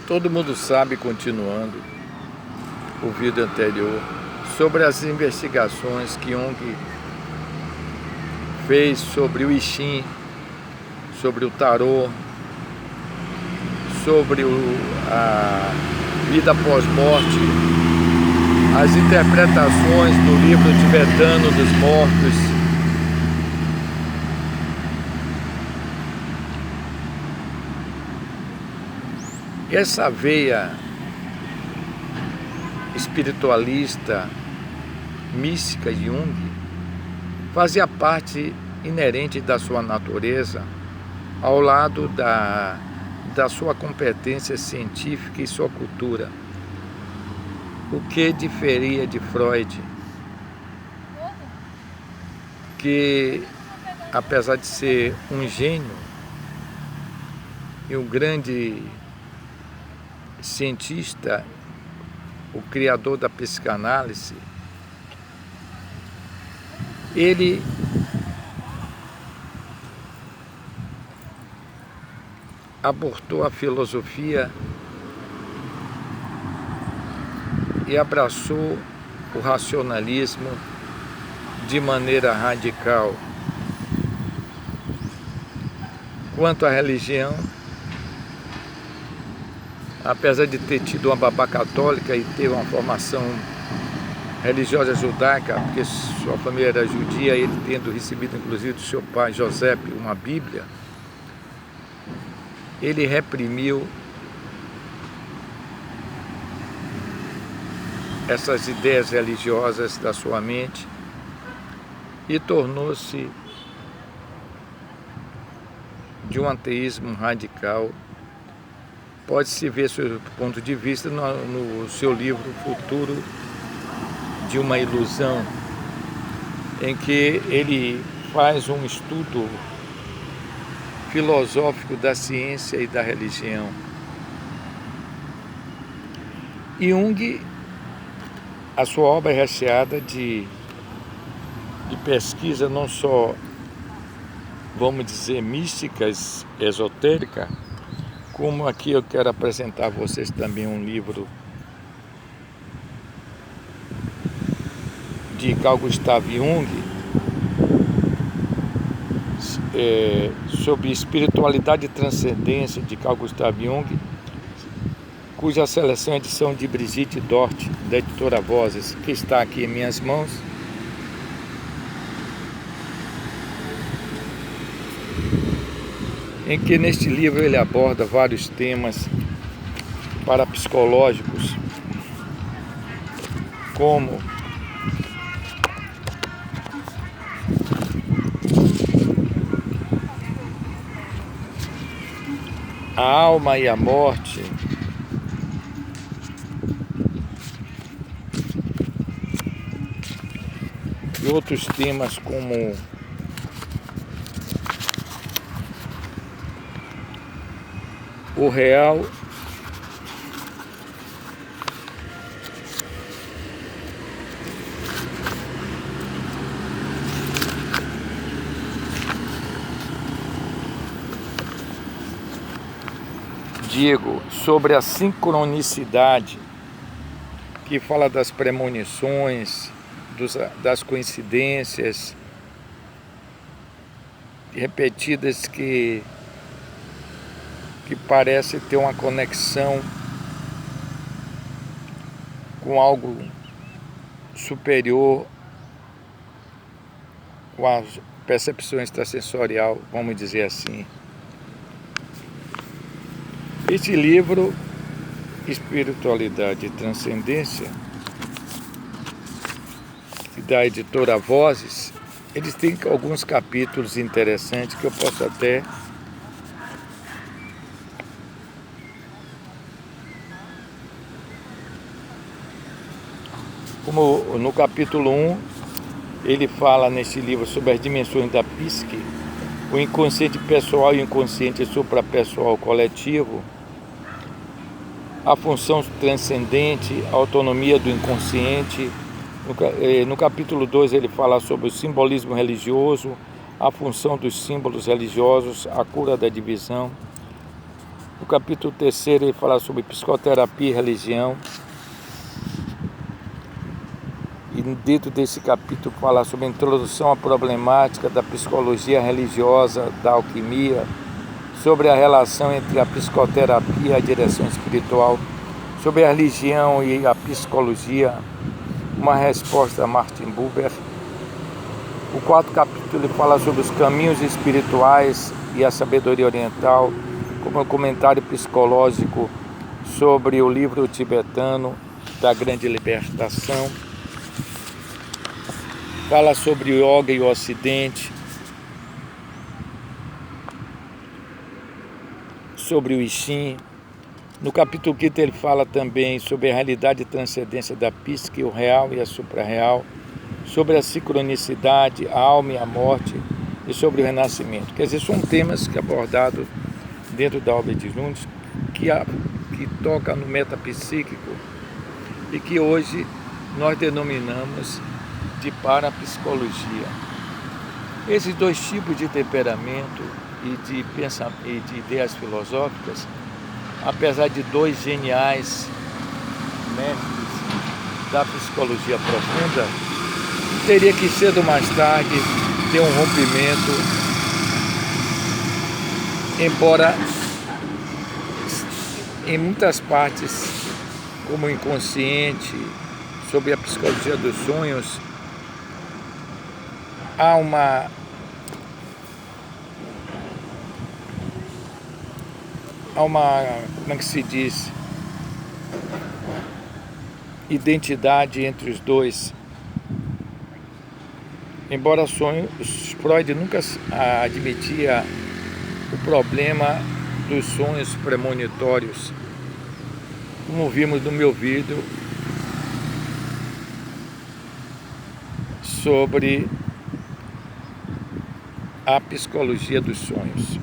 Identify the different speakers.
Speaker 1: Todo mundo sabe, continuando o vídeo anterior, sobre as investigações que Jung fez sobre o I Ching, sobre o tarô, sobre a vida pós-morte, as interpretações do livro tibetano dos mortos. Essa veia espiritualista, mística de Jung, fazia parte inerente da sua natureza, ao lado da sua competência científica e sua cultura. O que diferia de Freud, que apesar de ser um gênio e um grande cientista, o criador da psicanálise, ele abortou a filosofia e abraçou o racionalismo de maneira radical. Quanto à religião, apesar de ter tido uma babá católica e ter uma formação religiosa judaica, porque sua família era judia, ele tendo recebido inclusive do seu pai José uma Bíblia, ele reprimiu essas ideias religiosas da sua mente e tornou-se de um ateísmo radical. Pode-se ver seu ponto de vista no seu livro Futuro de uma Ilusão, em que ele faz um estudo filosófico da ciência e da religião. Jung, a sua obra é recheada de pesquisa não só, vamos dizer, místicas, esotérica, como aqui eu quero apresentar a vocês também um livro de Carl Gustav Jung, sobre espiritualidade e transcendência de Carl Gustav Jung, cuja seleção é edição de Brigitte Dort, da editora Vozes, que está aqui em minhas mãos. Em que neste livro ele aborda vários temas parapsicológicos, como a alma e a morte, e outros temas como o real sobre a sincronicidade, que fala das premonições, das coincidências repetidas que parece ter uma conexão com algo superior, com a percepção extrasensorial, vamos dizer assim. Este livro, Espiritualidade e Transcendência, da editora Vozes, eles têm alguns capítulos interessantes que eu posso até como no capítulo 1, ele fala nesse livro sobre as dimensões da psique, o inconsciente pessoal e o inconsciente suprapessoal coletivo, a função transcendente, a autonomia do inconsciente. No capítulo 2 ele fala sobre o simbolismo religioso, a função dos símbolos religiosos, a cura da divisão. No capítulo 3 ele fala sobre psicoterapia e religião. E dentro desse capítulo fala sobre a introdução à problemática da psicologia religiosa, da alquimia, sobre a relação entre a psicoterapia e a direção espiritual, sobre a religião e a psicologia, uma resposta a Martin Buber. O 4º capítulo ele fala sobre os caminhos espirituais e a sabedoria oriental, como um comentário psicológico sobre o livro tibetano da Grande Libertação. Fala sobre o yoga e o ocidente, sobre o I Ching. No capítulo 5 ele fala também sobre a realidade e transcendência da psique, o real e a suprarreal, sobre a sincronicidade, a alma e a morte e sobre o renascimento. Quer dizer, são temas que abordados dentro da obra de Nunes que toca no metapsíquico e que hoje nós denominamos de parapsicologia. Esses dois tipos de temperamento e de ideias filosóficas, apesar de dois geniais mestres da psicologia profunda, teria que cedo ou mais tarde ter um rompimento, embora em muitas partes, como o inconsciente, sobre a psicologia dos sonhos, há uma como é que se diz, identidade entre os dois. Embora Freud nunca admitia o problema dos sonhos premonitórios, como vimos no meu vídeo sobre a psicologia dos sonhos.